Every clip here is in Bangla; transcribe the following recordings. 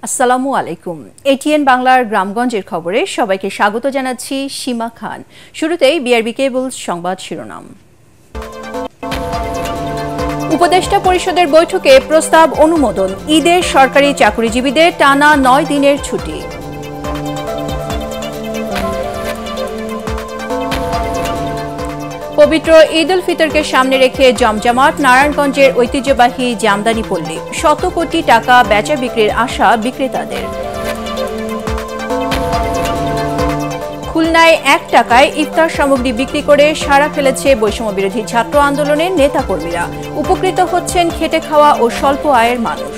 আসসালামু আলাইকুম। এটিএন বাংলার গ্রামগঞ্জের খবরে সবাইকে স্বাগত জানাচ্ছি সীমা খান। শুরুতেই বিআরবি কেবল সংবাদ শিরোনাম। উপদেষ্টা পরিষদের বৈঠকে প্রস্তাব অনুমোদন, ঈদের সরকারি চাকরিজীবীদের টানা ৯ দিনের ছুটি। পবিত্র ঈদ উল ফিতরকে সামনে রেখে জমজমাট নারায়ণগঞ্জের ঐতিহ্যবাহী জামদানি পল্লী, শত কোটি টাকা বেচা বিক্রির আশা বিক্রেতাদের। খুলনায় ১ টাকায় ইফতার সামগ্রী বিক্রি করে সাড়া ফেলেছে বৈষম্য বিরোধী ছাত্র আন্দোলনের নেতাকর্মীরা। উপকৃত হচ্ছেন খেটে খাওয়া ও স্বল্প আয়ের মানুষ।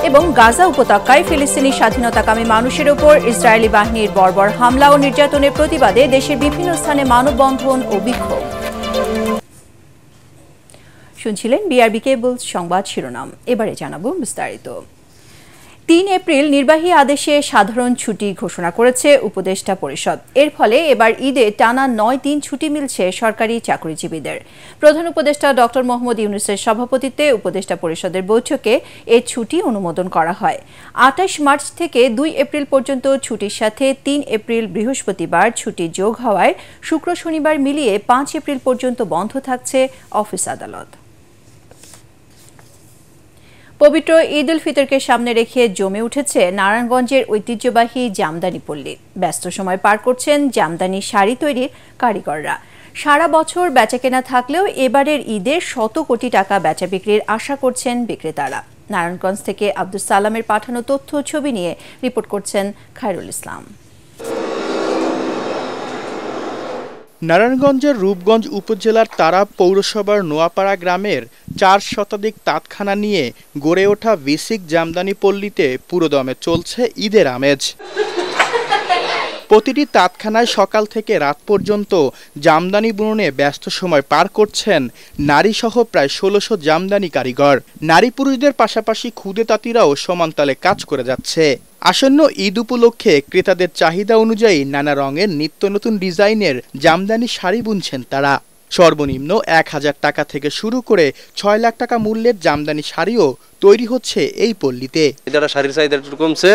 এবং গাজা উপত্যকায় ফিলিস্তিনি স্বাধীনতাকামী মানুষের উপর ইসরায়েলি বাহিনীর বর্বর হামলা ও নির্যাতনের প্রতিবাদে দেশের বিভিন্ন স্থানে মানববন্ধন ও বিক্ষোভ। শুনছিলেন বিআরবি কেবল সংবাদ শিরোনাম। এবারে জানাবো বিস্তারিত। ৩ এপ্রিল নির্বাহী আদেশে সাধারণ ছুটি ঘোষণা করেছে উপদেষ্টা পরিষদ। এর ফলে এবার ঈদে টানা ৯ দিন ছুটি মিলছে সরকারি চাকরিজীবীদের। প্রধান উপদেষ্টা ডক্টর মোহাম্মদ ইউনূসের সভাপতিত্বে উপদেষ্টা পরিষদের বৈঠকে এ ছুটি অনুমোদন করা হয়। ২৮ মার্চ থেকে ২ এপ্রিল পর্যন্ত ছুটির সাথে ৩ এপ্রিল বৃহস্পতিবার ছুটি যোগ হওয়ায় শুক্র শনিবার মিলিয়ে ৫ এপ্রিল পর্যন্ত বন্ধ থাকছে অফিস আদালত। পবিত্র ঈদ উল ফিতরকে সামনে রেখে জমে উঠেছে নারায়ণগঞ্জের ঐতিহ্যবাহী জামদানি পল্লী। ব্যস্ত সময় পার করছেন জামদানি শাড়ি তৈরির কারিগররা। সারা বছর বেচাকেনা থাকলেও এবারের ঈদে শত কোটি টাকা বেচা বিক্রির আশা করছেন বিক্রেতারা। নারায়ণগঞ্জ থেকে আব্দুস সালামের পাঠানো তথ্য ছবি নিয়ে রিপোর্ট করছেন খায়রুল ইসলাম। নারায়ণগঞ্জের রূপগঞ্জ উপজেলার তারা পৌরসভার নোয়াপাড়া গ্রামের ৪ শতাধিক তাঁতখানা নিয়ে গড়ে ওঠা বেসিক জামদানি পল্লীতে পুরোদমে চলছে ঈদের আমেজ। প্রতিটি তাঁতখানায় সকাল থেকে রাত পর্যন্ত জামদানি বুননে ব্যস্ত সময় পার করছেন নারীসহ প্রায় ১৬০০ জামদানি কারিগর। নারী পুরুষদের পাশাপাশি ক্ষুদে তাঁতিরাও সমানতালে কাজ করে যাচ্ছে। আসন্ন ঈদ উপলক্ষে ক্রেতাদের চাহিদা অনুযায়ী নানা রঙের নিত্য নতুন ডিজাইনের জামদানি শাড়ি বুনছেন তারা। সর্বনিম্ন ১,০০০ টাকা থেকে শুরু করে ৬ লাখ টাকা মূল্যের জামদানি শাড়িও তৈরি হচ্ছে এই পল্লীতে। যারা শাড়ির চাহিদা একটু কমছে,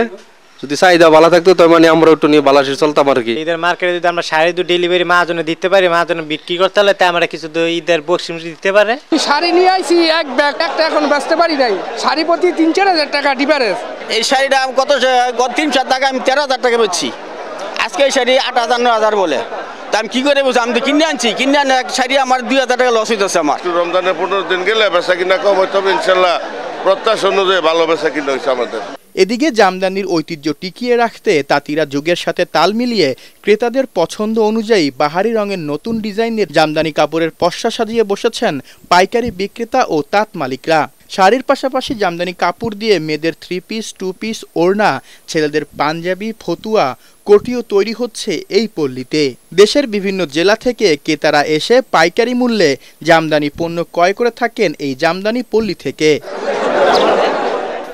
যদি চাহিদা ভালো থাকতো তার মানে আমরা একটু নিয়ে বালাসি চলতাম আর কি। ঈদের মার্কেটে যদি আমরা শাড়ি ডেলিভারি মাহাজনে দিতে পারি, মাহাজনে বিক্রি করতে হলে তাই আমরা কিছু ঈদের বকশিস দিতে পারে। শাড়ি নিয়ে আইছি এক ব্যাগ, একটা এখন বেচতে পারি নাই। শাড়ি প্রতি ৩-৪ হাজার টাকা ডিফারেন্স। এই শাড়িটা আমি কত ৩-৪ টাকা আমি ১৩,০০০ টাকা বেচছি। আজকে এই শাড়ি ৮,০০০-৯,০০০ বলে। তা আমি কি করে বলছি, আমি তো কিনে আনছি, কিনে আনে এক শাড়ি আমার ২,০০০ টাকা লস হইতেছে আমার। রমজানের ১৫ দিন গেলে বেচা কিনা কম হইতে হবে ইনশাল্লাহ। প্রত্যাশা অনুযায়ী ভালো বেচা কিনা হয়েছে আমাদের। এদিকে জামদানির ঐতিহ্য টিকিয়ে রাখতে তাঁতিরা যুগের সাথে তাল মিলিয়ে ক্রেতাদের পছন্দ অনুযায়ী বাহারি রঙের নতুন ডিজাইনের জামদানি কাপড়ের পসরা সাজিয়ে বসেছেন পাইকারি বিক্রেতা ও তাঁত মালিকরা। শাড়ির পাশাপাশি জামদানি কাপড় দিয়ে মেয়েদের 3 পিস 2 পিস ওড়না, ছেলেদের পাঞ্জাবি, ফতুয়া, কোটিও তৈরি হচ্ছে এই পল্লীতে। দেশের বিভিন্ন জেলা থেকে ক্রেতারা এসে পাইকারি মূল্যে জামদানি পণ্য ক্রয় করে থাকেন এই জামদানি পল্লী থেকে।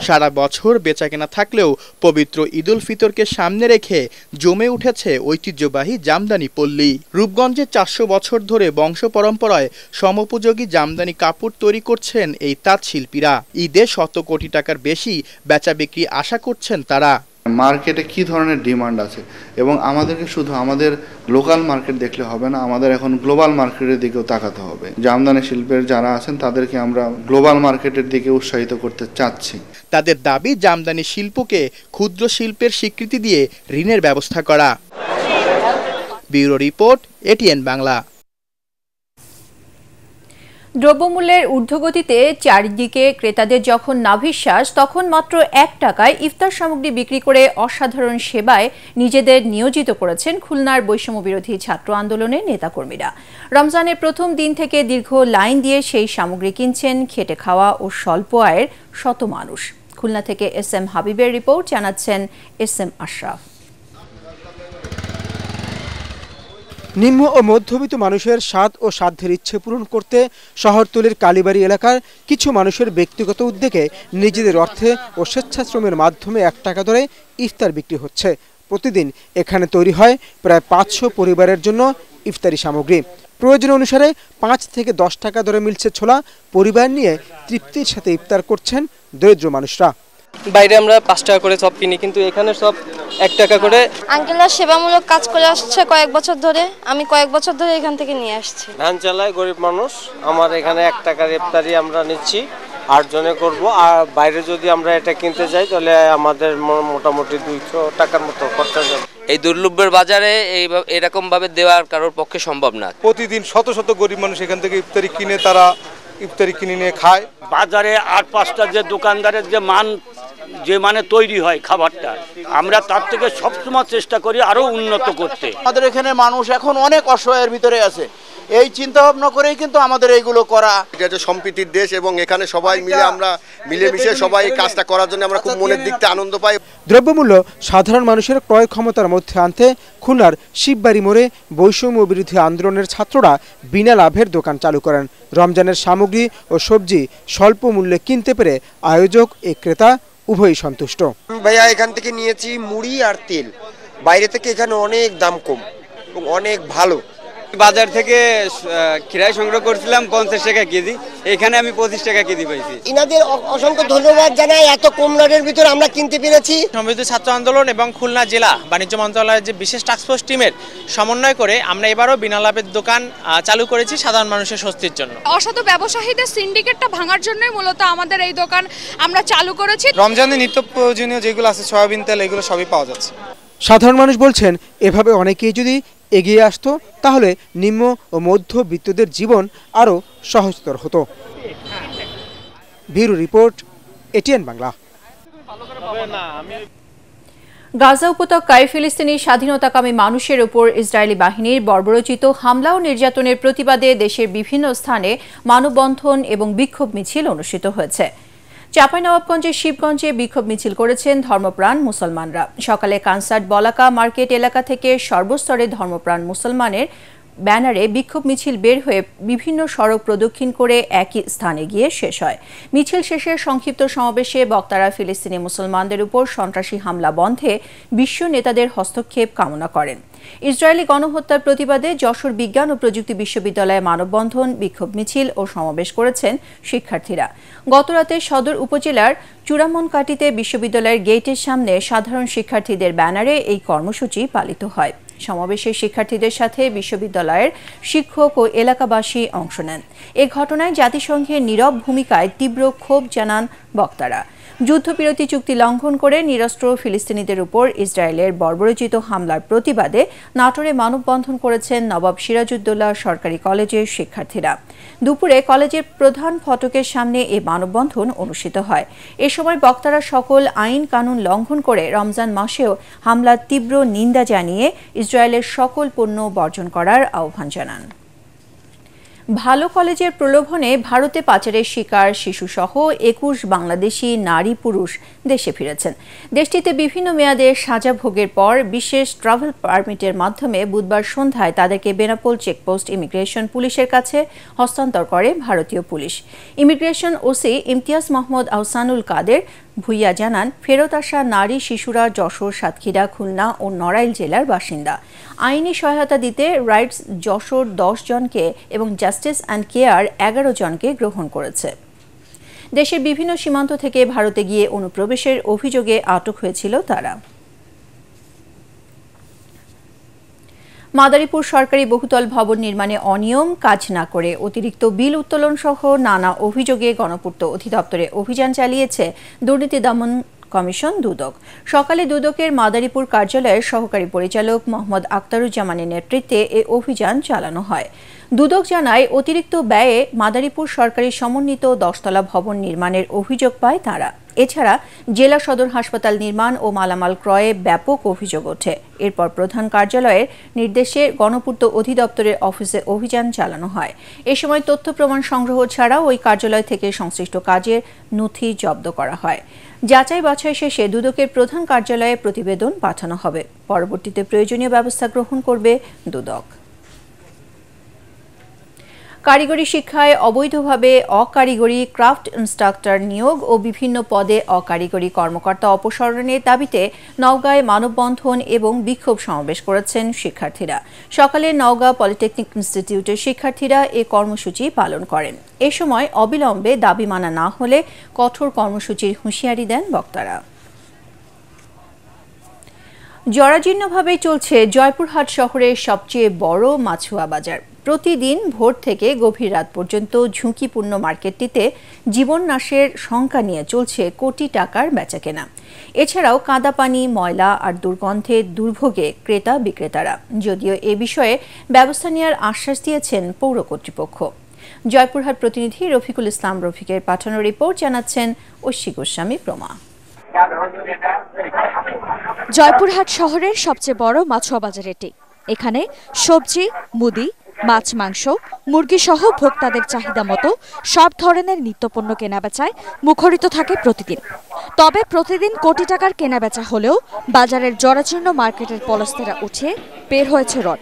সারা বছর বেচাকেনা থাকলেও পবিত্র ঈদ উল ফিতরকে সামনে রেখে জমে উঠেছে ঐতিহ্যবাহী জামদানি পল্লী। রূপগঞ্জে ৪০০ বছর ধরে বংশ পরম্পরায় সমোপযোগী জামদানি কাপড় তৈরি করছেন এই তাঁত শিল্পীরা। ঈদে শত কোটি টাকার বেশি বেচা বিক্রি আশা করছেন তারা। মার্কেটে কি ধরনের ডিমান্ড আছে এবং আমাদেরকে শুধু আমাদের লোকাল মার্কেট দেখলে হবে না, আমাদের এখন গ্লোবাল মার্কেটের দিকেও তাকাতে হবে। জামদানি শিল্পের যারা আছেন তাদেরকে আমরা গ্লোবাল মার্কেটের দিকে উৎসাহিত করতে চাচ্ছি। তাদের দাবি জামদানি শিল্পকে ক্ষুদ্র শিল্পের স্বীকৃতি দিয়ে ঋণের ব্যবস্থা করা। Bureau report, ATN Bangla. দ্রব্যমূল্যের ঊর্ধ্বগতিতে চারিদিকে ক্রেতাদের যখন নাভিশ্বাস, তখন মাত্র ১ টাকায় ইফতার সামগ্রী বিক্রি করে অসাধারণ সেবায় নিজেদের নিয়োজিত করেছেন খুলনার বৈষম্য বিরোধী ছাত্র আন্দোলনের নেতাকর্মীরা। রমজানের প্রথম দিন থেকে দীর্ঘ লাইন দিয়ে সেই সামগ্রী কিনছেন খেটে খাওয়া ও স্বল্প আয়ের শত মানুষ। খুলনা থেকে SM হাবিবের রিপোর্ট, জানাচ্ছেন SM আশরাফ। নিম্ন ও মধ্যবিত্ত মানুষের স্বাদ ও সাধ্যের ইচ্ছে পূরণ করতে শহরতলির কালীবাড়ি এলাকার কিছু মানুষের ব্যক্তিগত উদ্যোগে নিজেদের অর্থে ও স্বেচ্ছাশ্রমের মাধ্যমে ১ টাকা দরে ইফতার বিক্রি হচ্ছে। প্রতিদিন এখানে তৈরি হয় প্রায় ৫০০ পরিবারের জন্য ইফতারি সামগ্রী। প্রয়োজন অনুসারে ৫ থেকে ১০ টাকা দরে মিলছে ছোলা। পরিবার নিয়ে তৃপ্তির সাথে ইফতার করছেন দরিদ্র মানুষরা। বাইরে আমরা 5 টাকা করে সব কিনি, কিন্তু এখানে সব 1 টাকা করে। আঙ্কেলরা সেবামূলক কাজ করে আসছে কয়েক বছর ধরে, আমি কয়েক বছর ধরে এখান থেকে নিয়ে আসছি। ধান চালায় গরিব মানুষ, আমার এখানে 1 টাকার ইফতারি আমরা নিচ্ছি, 8 জনে করব। আর বাইরে যদি আমরা এটা কিনতে যাই তাহলে আমাদের মোটামুটি 200 টাকার মতো খরচা যাবে। এই দুর্লভের বাজারে এরকম ভাবে দেওয়ার কারোর পক্ষে সম্ভব না। প্রতিদিন শত শত গরিব মানুষ এখান থেকে ইফতারি কিনে তারা ইফতারি কিনে নিয়ে খায়। বাজারে 8-5টা যে দোকানদারের যে মানে তৈরি হয় খাবারটা, আমরা তার থেকে সবসময় চেষ্টা করি আরো উন্নত করতে। আমাদের এখানে মানুষ এখন অনেক অসহায়ের ভিতরে আছে, এই চিন্তা ভাবনা করেই কিন্তু আমাদের এইগুলো করা। এটা হচ্ছে সম্প্রীতির দেশ এবং এখানে সবাই মিলে আমরা মিলেমিশে সবাই এই কাজটা করার জন্য আমরা খুব মনের দিক থেকে আনন্দ পাই। দ্রব্যমূল্য সাধারণ মানুষের ক্রয় ক্ষমতার মধ্যে আনতে খুলনার শিববাড়ি মোড়ে বৈষম্য বিরোধী আন্দোলনের ছাত্ররা বিনা লাভের দোকান চালু করেন। রমজানের সামগ্রী ও সবজি স্বল্প মূল্যে কিনতে পেরে আয়োজক ও ক্রেতা উভয়ই সন্তুষ্ট। ভাইয়া এখান থেকে নিয়েছি মুড়ি আর তেল, বাইরে থেকে এখানে অনেক দাম কম এবং অনেক ভালো। বাজার থেকে খিরাই সংগ্রহ করছিলাম 50 টাকা কেজি, এখানে আমি 25 টাকা কেজি পাইছি। ইনাদের অসংখ্য ধন্যবাদ জানাই, এত কম রেটের ভিতর আমরা কিনতে পেরেছি। সমৃদ্ধ ছাত্র আন্দোলন এবং খুলনা জেলা বাণিজ্য মন্ত্রণালয়ের যে বিশেষ টাস্কফোর্স টিমের সমন্বয় করে আমরা এবারও বিনা লাভের দোকান চালু করেছি সাধারণ মানুষের স্বস্তির জন্য। অসাধু ব্যবসায়ীদের সিন্ডিকেটটা ভাঙার জন্যই মূলত আমাদের এই দোকান আমরা চালু করেছি। রমজানে নিত্য প্রয়োজনীয় যেগুলো আছে সয়াবিন তেল, এগুলো সবই পাওয়া যাচ্ছে। সাধারণ মানুষ বলছেন এভাবে অনেকেই যদি এগিয়ে আসতো তাহলে নিম্ন ও মধ্যবিত্তদের জীবন আরও সহজতর হতো। Bureau report, ATN Bangla. Gaza উপত্যকায় ফিলিস্তিনি স্বাধীনতাকামী মানুষের উপর ইসরায়েলি বাহিনীর বর্বরোচিত হামলা ও নির্যাতনের প্রতিবাদে দেশের বিভিন্ন স্থানে মানববন্ধন এবং বিক্ষোভ মিছিল অনুষ্ঠিত হয়েছে। চাঁপাইনবাবগঞ্জের শিবগঞ্জে বিক্ষোভ মিছিল করেছেন ধর্মপ্রাণ মুসলমানরা। সকালে কানসার্ট বলাকা মার্কেট এলাকা থেকে সর্বস্তরে ধর্মপ্রাণ মুসলমানের ব্যানারে বিক্ষোভ মিছিল বের হয়ে বিভিন্ন সড়ক প্রদক্ষিণ করে একই স্থানে গিয়ে শেষ হয়। মিছিল শেষে সংক্ষিপ্ত সমাবেশে বক্তারা ফিলিস্তিনি মুসলমানদের উপর সন্ত্রাসী হামলা বন্ধে বিশ্ব নেতাদের হস্তক্ষেপ কামনা করেন। ইসরায়েলি গণহত্যার প্রতিবাদে যশোর বিজ্ঞান ও প্রযুক্তি বিশ্ববিদ্যালয়ে মানববন্ধন, বিক্ষোভ মিছিল ও সমাবেশ করেছেন শিক্ষার্থীরা। গতরাতে সদর উপজেলার চূড়ামনকাটিতে বিশ্ববিদ্যালয়ের গেটের সামনে সাধারণ শিক্ষার্থীদের ব্যানারে এই কর্মসূচি পালিত হয়। সমাবেশে শিক্ষার্থীদের সাথে বিশ্ববিদ্যালয়ের শিক্ষক ও এলাকাবাসী অংশ নেন। এ ঘটনায় জাতিসংঘের নীরব ভূমিকায় তীব্র ক্ষোভ জানান বক্তারা। যুদ্ধবিরতি চুক্তি লঙ্ঘন করে নিরস্ত্র ফিলিস্তিনিদের উপর ইসরায়েলের বর্বরোচিত হামলার প্রতিবাদে নাটোরে মানববন্ধন করেছেন নবাব সিরাজউদ্দৌলা সরকারি কলেজের শিক্ষার্থীরা। দুপুরে কলেজের প্রধান ফটকের সামনে এ মানববন্ধন অনুষ্ঠিত হয়। এ সময় বক্তারা সকল আইন কানুন লঙ্ঘন করে রমজান মাসেও হামলার তীব্র নিন্দা জানিয়ে ইসরায়েলের সকল পণ্য বর্জন করার আহ্বান জানান। ভালো কলেজের প্রলোভনে ভারতে পাচারের শিকার শিশুসহ 21 বাংলাদেশি নারী পুরুষ দেশে ফিরেছেন। দেশটিতে বিভিন্ন মেয়াদে সাজা ভোগের পর বিশেষ ট্রাভেল পারমিটের মাধ্যমে বুধবার সন্ধ্যায় তাদেরকে বেনাপোল চেকপোস্ট ইমিগ্রেশন পুলিশের কাছে হস্তান্তর করে ভারতীয় পুলিশ। ইমিগ্রেশন ওসি ইমতিয়াজ মোহাম্মদ আহসানুল কাদের ভুইয়া জানান, ফেরত আসা নারী শিশুরা যশোর, সাতক্ষীরা, খুলনা ও নড়াইল জেলার বাসিন্দা। আইনি সহায়তা দিতে রাইটস যশোর 10 জনকে এবং জাস্টিস অ্যান্ড কেয়ার 11 জনকে গ্রহণ করেছে। দেশের বিভিন্ন সীমান্ত থেকে ভারতে গিয়ে অনুপ্রবেশের অভিযোগে আটক হয়েছিল তারা। মাদারীপুর সরকারি বহুতল ভবন নির্মাণে অনিয়ম, কাজ না করে অতিরিক্ত বিল উত্তোলন সহ নানা অভিযোগে গণপূর্ত অধিদপ্তরে অভিযান চালিয়েছে দুর্নীতি দমন কমিশন দুদক। সকালে দুদকের মাদারীপুর কার্যালয়ের সহকারী পরিচালক মোহাম্মদ আক্তারুজ্জামানের নেতৃত্বে এ অভিযান চালানো হয়। দুদক জানায়, অতিরিক্ত ব্যয়ে মাদারীপুর সরকারি সমন্বিত 10তলা ভবন নির্মাণের অভিযোগ পায় তারা। এছাড়া জেলা সদর হাসপাতাল নির্মাণ ও মালামাল ক্রয়ে ব্যাপক অভিযোগ ওঠে। এরপর প্রধান কার্যালয়ের নির্দেশে গণপূর্ত অধিদপ্তরের অফিসে অভিযান চালানো হয়। এ সময় তথ্য প্রমাণ সংগ্রহ ছাড়াও ওই কার্যালয় থেকে সংশ্লিষ্ট কাজের নথি জব্দ করা হয়। যাচাই বাছাই শেষে দুদকের প্রধান কার্যালয়ে প্রতিবেদন পাঠানো হবে। পরবর্তীতে প্রয়োজনীয় ব্যবস্থা গ্রহণ করবে দুদক। কারিগরি শিক্ষায় অবৈধভাবে অকারিগরি ক্রাফট ইনস্ট্রাক্টর নিয়োগ ও বিভিন্ন পদে অকারিগরি কর্মকর্তা অপসারণের দাবিতে নওগাঁয় মানববন্ধন এবং বিক্ষোভ সমাবেশ করেছেন শিক্ষার্থীরা। সকালে নওগাঁ পলিটেকনিক ইনস্টিটিউটের শিক্ষার্থীরা এ কর্মসূচি পালন করেন। এ সময় অবিলম্বে দাবি মানা না হলে কঠোর কর্মসূচির হুঁশিয়ারি দেন বক্তারা। জরাজীর্ণভাবে চলছে জয়পুরহাট শহরের সবচেয়ে বড় মাছুয়া বাজার। প্রতিদিন ভোর থেকে গভীর রাত পর্যন্ত ঝুঁকিপূর্ণ মার্কেটটিতে জীবননাশের শঙ্কা নিয়ে চলছে কোটি টাকার বেচাকেনা। এছাড়াও কাদা পানি, ময়লা আর দুর্গন্ধে দুর্ভোগে ক্রেতা বিক্রেতারা। যদিও এ বিষয়ে ব্যবস্থা নেওয়ার আশ্বাস দিয়েছেন পৌর কর্তৃপক্ষ। জয়পুরহাট প্রতিনিধি রফিকুল ইসলাম রফিকের পাঠানো রিপোর্ট জানাচ্ছেন ঐশী গোস্বামী প্রমা। জয়পুরহাট শহরের সবচেয়ে বড় মাছুয়া বাজার এটি। এখানে সবজি, মুদি, মাছ, মাংস, মুরগি সহ ভোক্তাদের চাহিদা মতো সব ধরনের নিত্যপণ্য কেনাবেচায় মুখরিত থাকে প্রতিদিন। তবে প্রতিদিন কোটি টাকার কেনাবেচা হলেও বাজারের জরাজীর্ণ মার্কেটের পলস্তেরা উঠে বের হয়েছে রড।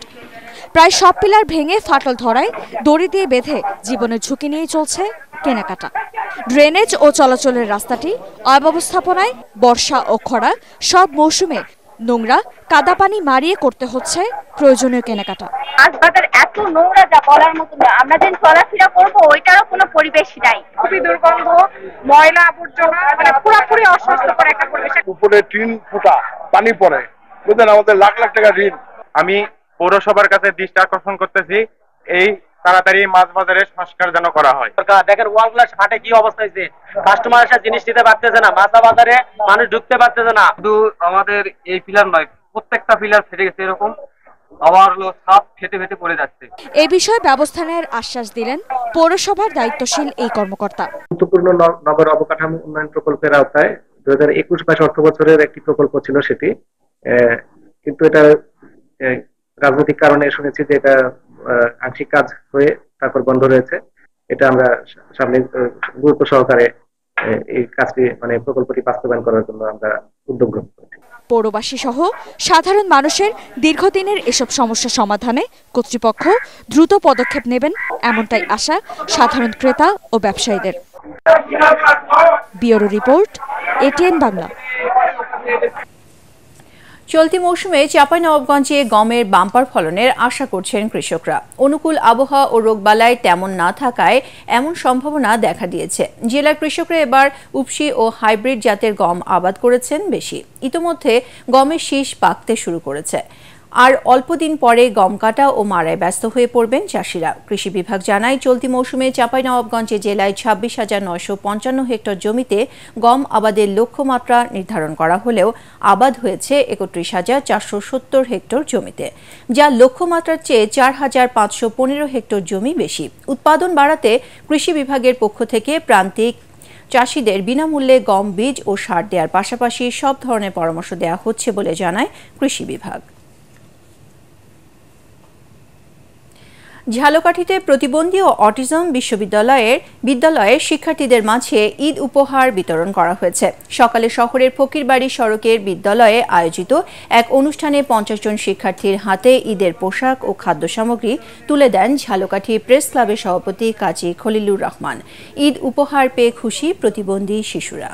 প্রায় সব পিলার ভেঙে ফাটল ধরায় দড়ি দিয়ে বেঁধে জীবনের ঝুঁকি নিয়ে চলছে কেনাকাটা। ড্রেনেজ ও চলাচলের রাস্তাটি অব্যবস্থাপনায় বর্ষা ও খরা সব মৌসুমে নোংরা, কাদা পানি মারিয়ে করতে হচ্ছে প্রয়োজনীয় কেনাকাটা। আজ বাজার এত নোংরা যা বলার মতো না। আমরা যেন চলাফেরা করবো ওইটারও কোনো পরিবেশ নাই। খুবই দুর্গন্ধ, ময়লা আবর্জনা, মানে পুরোপুরি অস্বাস্থ্যকর একটা পরিবেশ। উপরে টিন ফুটা পানি পড়ে, বুঝলেন, আমাদের লাখ লাখ টাকা ঋণ। আমি পৌরসভার কাছে দৃষ্টি আকর্ষণ করতেছি, এই তাড়াতাড়ি মাছ বাজারে সংস্কার যেন করা হয়। দেখেন ওয়ালগুলো ফাটে কি অবস্থা হয়েছে, কাস্টমার এসে জিনিস নিতে পারতেছে না, মাছ বাজারে মানুষ ঢুকতে পারতেছে না। শুধু আমাদের এই পিলার নয়, প্রত্যেকটা পিলার ফেটে গেছে, এরকম আবার সাপ ফেটে ফেটে পড়ে যাচ্ছে। এই বিষয়ে ব্যবস্থা নেওয়ার আশ্বাস দিলেন পৌরসভার দায়িত্বশীল এই কর্মকর্তা। গুরুত্বপূর্ণ নগর অবকাঠামো উন্নয়ন প্রকল্পের আওতায় 2021-22 অর্থ বছরের একটি প্রকল্প ছিল সেটি, কিন্তু এটা রাজনৈতিক কারণে শুনেছি যে এটা আংশিক কাজ হয়ে তারপর বন্ধ রয়েছে। এটা আমরা সামনে গুরুত্ব সহকারে এই কাজটি মানে প্রকল্পটি বাস্তবায়ন করার জন্য আমরা উদ্যোগ গ্রহণ করেছি। পৌরবাসী সহ সাধারণ মানুষের দীর্ঘদিনের এসব সমস্যা সমাধানে কর্তৃপক্ষ দ্রুত পদক্ষেপ নেবেন এমনটাই আশা সাধারণ ক্রেতা ও ব্যবসায়ীদের। Bureau report, ATN Bangla. চলতি মৌসুমে চাঁপাইনবাবগঞ্জে গমের বাম্পার ফলনের আশা করছেন কৃষকরা। অনুকূল আবহাওয়া ও রোগবালাই তেমন না থাকায় এমন সম্ভাবনা দেখা দিয়েছে। জেলার কৃষকরা এবার উপসি ও হাইব্রিড জাতের গম আবাদ করেছেন বেশি। ইতোমধ্যে গমের শীষ পাকতে শুরু করেছে। আর অল্পদিন পরে গম কাটা ও মারায় ব্যস্ত হয়ে পড়বেন চাষিরা। কৃষি বিভাগ জানায়, চলতি মৌসুমে চাঁপাইনবাবগঞ্জে জেলায় 26,955 হেক্টর জমিতে গম আবাদের লক্ষ্যমাত্রা নির্ধারণ করা হলেও আবাদ হয়েছে 31,470 হেক্টর জমিতে, যা লক্ষ্যমাত্রার চেয়ে 4,515 হেক্টর জমি বেশি। উৎপাদন বাড়াতে কৃষি বিভাগের পক্ষ থেকে প্রান্তিক চাষিদের বিনামূল্যে গম বীজ ও সার দেওয়ার পাশাপাশি সব ধরনের পরামর্শ দেওয়া হচ্ছে বলে জানায় কৃষি বিভাগ। ঝালকাঠিতে প্রতিবন্ধী ও অটিজম বিদ্যালয়ের শিক্ষার্থীদের মাঝে ঈদ উপহার বিতরণ করা হয়েছে। সকালে শহরের ফকিরবাড়ি সড়কের বিদ্যালয়ে আয়োজিত এক অনুষ্ঠানে 50 জন শিক্ষার্থীর হাতে ঈদের পোশাক ও খাদ্য সামগ্রী তুলে দেন ঝালকাঠি প্রেস ক্লাবের সভাপতি কাজী খলিলুর রহমান। ঈদ উপহার পেয়ে খুশি প্রতিবন্ধী শিশুরা।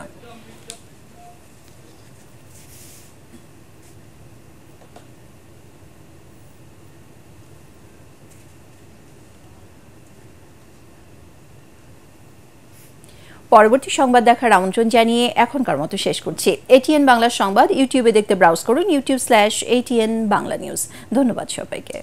পরবর্তী সংবাদ দেখার আমন্ত্রণ জানিয়ে এখনকার মতো শেষ করছি। এটিএন বাংলা সংবাদ ইউটিউবে দেখতে ব্রাউজ করুন youtube/ATN বাংলা নিউজ। ধন্যবাদ সবাইকে।